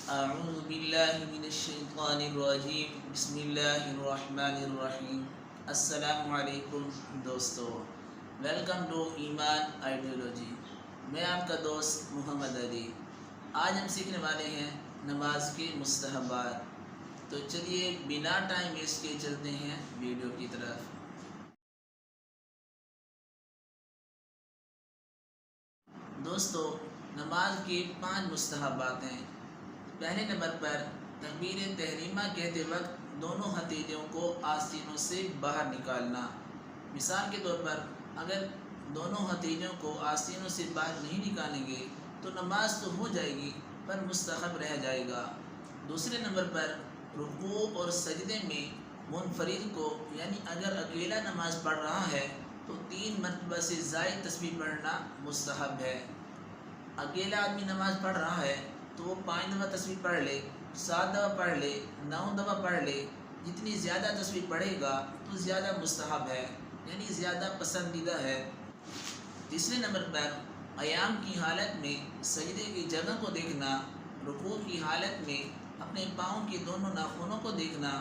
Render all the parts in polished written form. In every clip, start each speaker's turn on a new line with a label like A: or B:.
A: اعوذ باللہ من الشیطان الرجیم بسم اللہ الرحمن الرحیم۔ السلام علیکم دوستو، ویلکم ٹو ایمان آئیڈیالوجی۔ میں آپ کا دوست محمد علی۔ آج ہم سیکھنے والے ہیں نماز کے مستحبات۔ تو چلیے بنا ٹائم ویسٹ کے چلتے ہیں ویڈیو کی طرف۔ دوستو، نماز کے 5 مستحبات ہیں۔ پہلے نمبر پر تکبیر تحریمہ کہتے وقت دونوں ہتھیلیوں کو آستینوں سے باہر نکالنا۔ مثال کے طور پر اگر دونوں ہتھیلیوں کو آستینوں سے باہر نہیں نکالیں گے تو نماز تو ہو جائے گی پر مستحب رہ جائے گا۔ دوسرے نمبر پر رکوع اور سجدے میں منفرد کو یعنی اگر اکیلا نماز پڑھ رہا ہے تو 3 مرتبہ سے زائد تسبیح پڑھنا مستحب ہے۔ اکیلا آدمی نماز پڑھ رہا ہے تو وہ 5 دفعہ تسبیح پڑھ لے، 7 دفعہ پڑھ لے، 9 دفعہ پڑھ لے۔ جتنی زیادہ تسبیح پڑھے گا تو زیادہ مستحب ہے یعنی زیادہ پسندیدہ ہے۔ تیسرے نمبر پر قیام کی حالت میں سجدے کی جگہ کو دیکھنا، رکوع کی حالت میں اپنے پاؤں کے دونوں ناخنوں کو دیکھنا،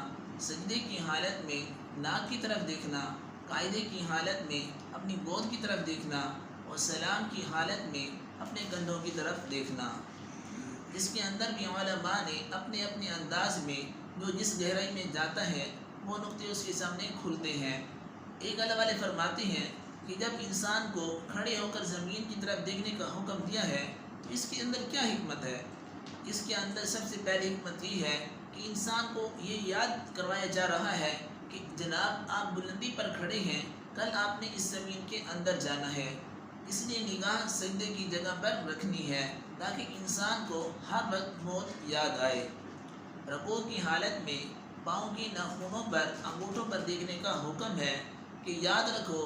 A: سجدے کی حالت میں ناک کی طرف دیکھنا، قاعدے کی حالت میں اپنی گود کی طرف دیکھنا اور سلام کی حالت میں اپنے کندھوں کی طرف دیکھنا۔ اس کے اندر بھی علماء نے اپنے اپنے انداز میں جو جس گہرائی میں جاتا ہے وہ نقطے اس کے سامنے کھلتے ہیں۔ ایک علماء والے فرماتے ہیں کہ جب انسان کو کھڑے ہو کر زمین کی طرف دیکھنے کا حکم دیا ہے تو اس کے اندر کیا حکمت ہے؟ اس کے اندر سب سے پہلی حکمت یہ ہے کہ انسان کو یہ یاد کروایا جا رہا ہے کہ جناب آپ بلندی پر کھڑے ہیں، کل آپ نے اس زمین کے اندر جانا ہے، اس لیے نگاہ سجدے کی جگہ پر رکھنی ہے تاکہ انسان کو ہر وقت موت یاد آئے۔ رکوع کی حالت میں پاؤں کی ناخنوں پر انگوٹھوں پر دیکھنے کا حکم ہے کہ یاد رکھو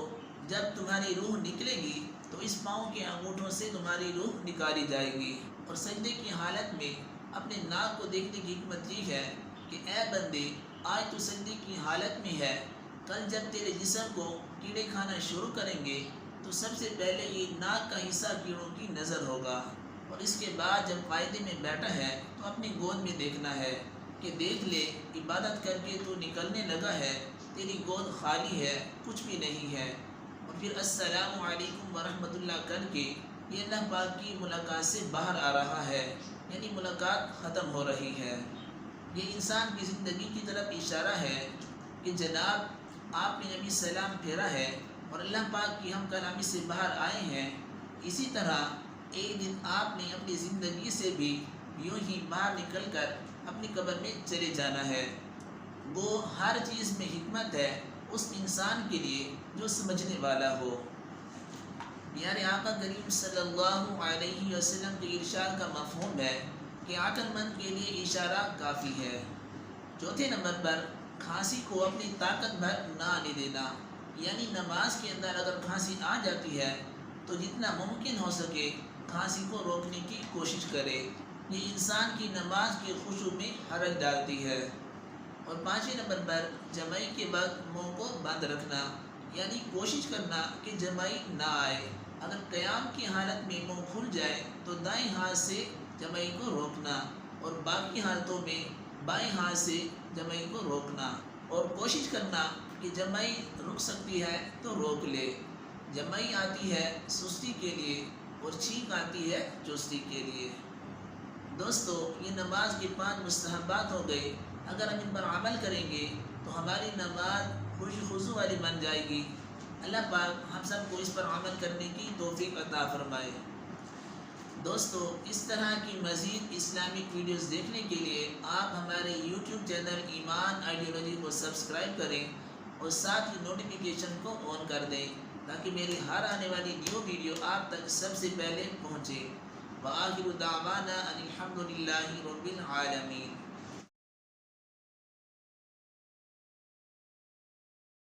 A: جب تمہاری روح نکلے گی تو اس پاؤں کے انگوٹھوں سے تمہاری روح نکالی جائے گی۔ اور سجدے کی حالت میں اپنے ناک کو دیکھنے کی حکمت یہ ہے کہ اے بندے آج تو سجدے کی حالت میں ہے، کل جب تیرے جسم کو کیڑے کھانا شروع کریں گے تو سب سے پہلے یہ ناک کا حصہ کیڑوں کی نظر ہوگا، اور اس کے بعد جب قاعدے میں بیٹھا ہے تو اپنی گود میں دیکھنا ہے کہ دیکھ لے عبادت کر کے تو نکلنے لگا ہے، تیری گود خالی ہے، کچھ بھی نہیں ہے۔ اور پھر السلام علیکم ورحمۃ اللہ کر کے یہ اللہ پاک کی ملاقات سے باہر آ رہا ہے یعنی ملاقات ختم ہو رہی ہے۔ یہ انسان کی زندگی کی طرف اشارہ ہے کہ جناب آپ نے ابھی سلام پھیرا ہے اور اللہ پاک کی ہم کلامی سے باہر آئے ہیں۔ اسی طرح ایک دن آپ نے اپنی زندگی سے بھی یوں ہی باہر نکل کر اپنی قبر میں چلے جانا ہے۔ وہ ہر چیز میں حکمت ہے اس انسان کے لیے جو سمجھنے والا ہو۔ پیارے آقا کریم صلی اللہ علیہ وسلم کے ارشاد کا مفہوم ہے کہ عقل مند کے لیے اشارہ کافی ہے۔ چوتھے نمبر پر کھانسی کو اپنی طاقت بھر نہ آنے دینا، یعنی نماز کے اندر اگر کھانسی آ جاتی ہے تو جتنا ممکن ہو سکے کھانسی کو روکنے کی کوشش کرے، یہ انسان کی نماز کے خشوع میں حرج ڈالتی ہے۔ اور 5ویں نمبر پر جمائی کے وقت منہ کو بند رکھنا، یعنی کوشش کرنا کہ جمائی نہ آئے۔ اگر قیام کی حالت میں منہ کھل جائے تو دائیں ہاتھ سے جمائی کو روکنا اور باقی حالتوں میں بائیں ہاتھ سے جمائی کو روکنا، اور کوشش کرنا کہ جمائی رک سکتی ہے تو روک لے۔ جمائی آتی ہے سستی کے لیے اور چھینک آتی ہے چستی کے لیے۔ دوستو، یہ نماز کے 5 مستحبات ہو گئے۔ اگر ہم ان پر عمل کریں گے تو ہماری نماز خوشی خضوع والی بن جائے گی۔ اللہ پاک ہم سب کو اس پر عمل کرنے کی توفیق عطا فرمائے۔ دوستو، اس طرح کی مزید اسلامک ویڈیوز دیکھنے کے لیے آپ ہمارے یوٹیوب چینل ایمان آئیڈیالوجی کو سبسکرائب کریں اور ساتھ ہی نوٹیفیکیشن کو آن کر دیں تاکہ میری ہر آنے والی نیو ویڈیو آپ تک سب سے پہلے پہنچے۔ وآخر دعوانا ان الحمد للہ رب العالمین۔